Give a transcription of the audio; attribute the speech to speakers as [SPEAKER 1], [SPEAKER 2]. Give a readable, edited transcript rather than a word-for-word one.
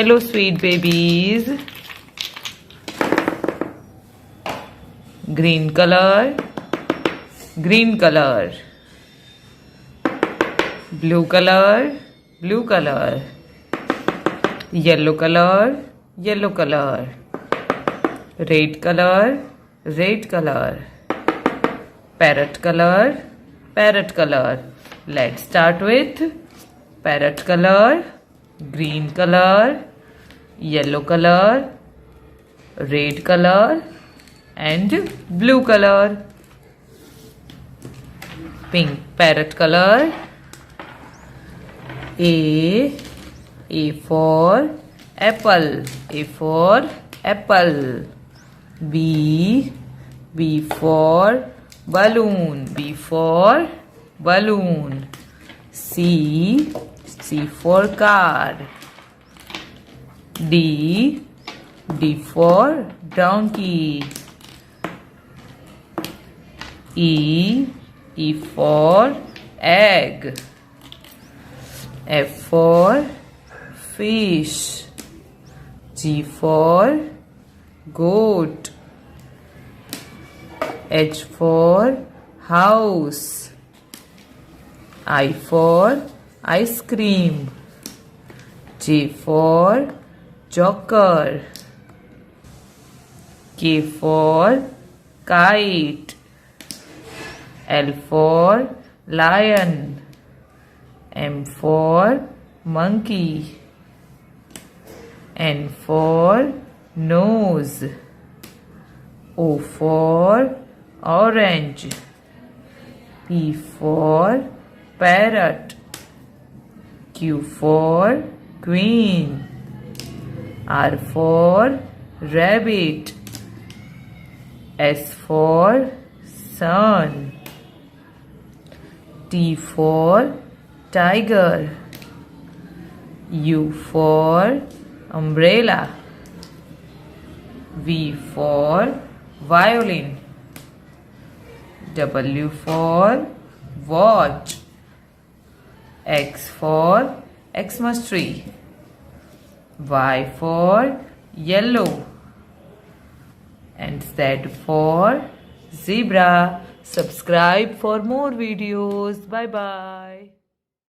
[SPEAKER 1] Hello, sweet babies. Green color, green color. Blue color, blue color. Yellow color, yellow color. Red color, red color. Parrot color, parrot color. Let's start with parrot color, green color, yellow color, red color and blue color. Pink parrot color. A for apple, A for apple. B for balloon, B for balloon. C for car. D for donkey. E for egg. F for fish. G for goat. H for house. I for ice cream. J for joker. K for kite. L for lion. M for monkey. N for nose. O for orange. P for parrot. Q for queen. R for rabbit. S for sun. T for tiger. U for umbrella. V for violin. W for watch. X for Xmas tree. Y for yellow. And Z for zebra. Subscribe for more videos. Bye bye.